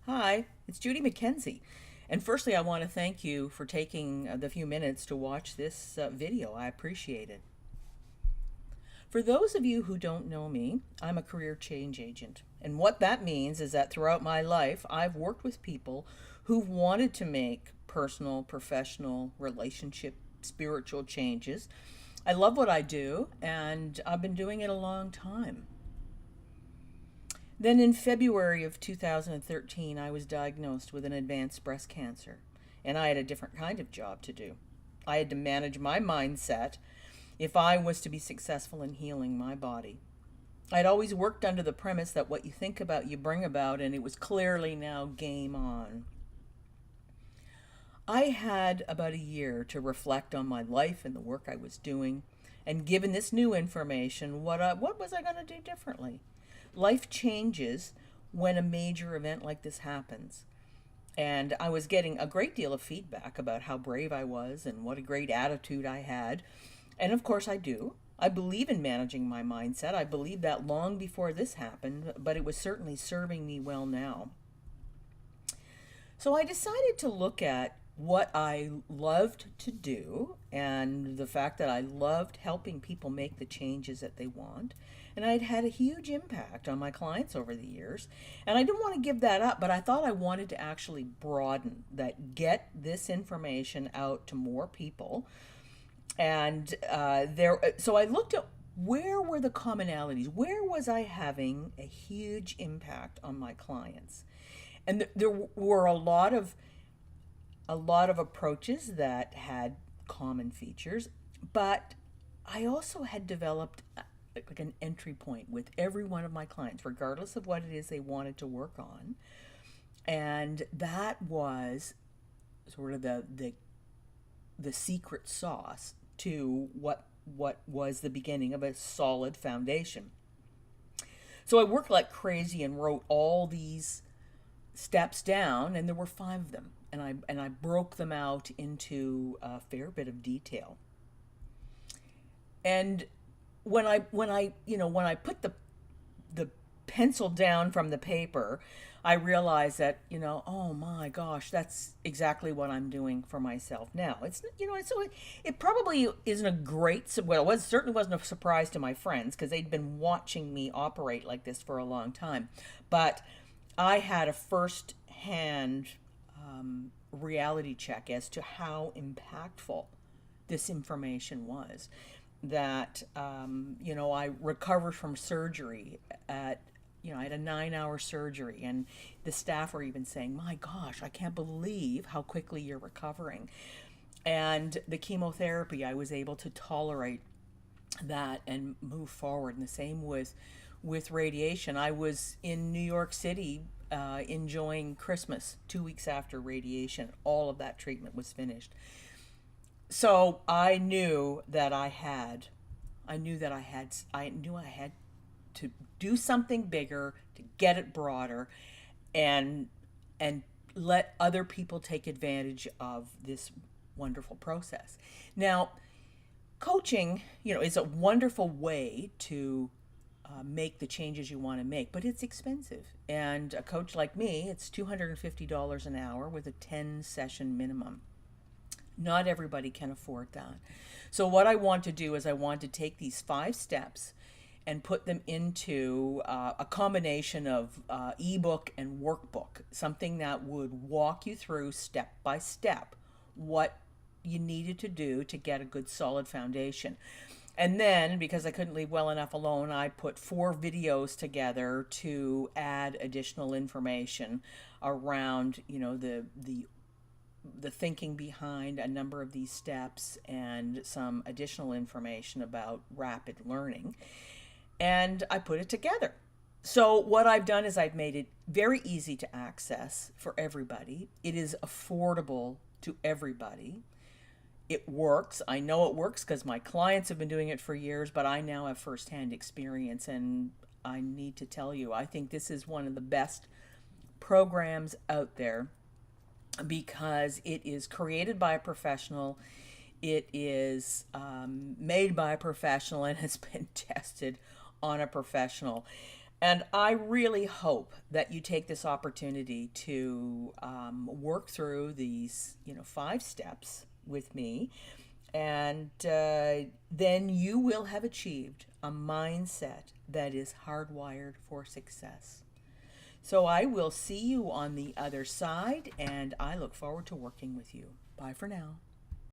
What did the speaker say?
Hi, it's Judy McKenzie. And firstly, I want to thank you for taking the few minutes to watch this video. I appreciate it. For those of you who don't know me, I'm a career change agent. And what that means is that throughout my life, I've worked with people who've wanted to make personal, professional, relationship, spiritual changes. I love what I do, and I've been doing it a long time. Then in February of 2013, I was diagnosed with an advanced breast cancer, and I had a different kind of job to do. I had to manage my mindset if I was to be successful in healing my body. I'd always worked under the premise that what you think about, you bring about, and it was clearly now game on. I had about a year to reflect on my life and the work I was doing, and given this new information, what was I going to do differently? Life changes when a major event like this happens. And I was getting a great deal of feedback about how brave I was and what a great attitude I had. And of course, I do. I believe in managing my mindset. I believed that long before this happened, but it was certainly serving me well now. So I decided to look at what I loved to do and the fact that I loved helping people make the changes that they want. And I'd had a huge impact on my clients over the years. And I didn't want to give that up, but I thought I wanted to actually broaden that, get this information out to more people. And so I looked at where were the commonalities? Where was I having a huge impact on my clients? And there were a lot of approaches that had common features, but I also had developed like an entry point with every one of my clients, regardless of what it is they wanted to work on. And that was sort of the secret sauce to what was the beginning of a solid foundation. So I worked like crazy and wrote all these steps down, and there were 5 of them, and I broke them out into a fair bit of detail. And when I put the pencil down from the paper, I realized that, oh my gosh, that's exactly what I'm doing for myself now. It probably isn't a great, well, it certainly wasn't a surprise to my friends because they'd been watching me operate like this for a long time. But I had a first-hand reality check as to how impactful this information was. That I recovered from surgery I had a 9-hour surgery, and the staff were even saying, "My gosh, I can't believe how quickly you're recovering." And the chemotherapy, I was able to tolerate that and move forward. And the same with radiation. I was in New York City enjoying Christmas 2 weeks after radiation. All of that treatment was finished. So I knew that I had to do something bigger, to get it broader, and let other people take advantage of this wonderful process. Now, coaching, is a wonderful way to make the changes you want to make, but it's expensive. And a coach like me, it's $250 an hour with a 10-session minimum. Not everybody can afford that. So what I want to do is I want to take these 5 steps and put them into a combination of ebook and workbook, something that would walk you through step by step what you needed to do to get a good solid foundation. And then, because I couldn't leave well enough alone, I put 4 videos together to add additional information around, the thinking behind a number of these steps and some additional information about rapid learning. And I put it together. So what I've done is I've made it very easy to access for everybody. It is affordable to everybody. It works. I know it works because my clients have been doing it for years, but I now have firsthand experience, and I need to tell you, I think this is one of the best programs out there because it is created by a professional. It is made by a professional and has been tested on a professional. And I really hope that you take this opportunity to work through these, 5 steps with me, and then you will have achieved a mindset that is hardwired for success. So I will see you on the other side, and I look forward to working with you. Bye for now.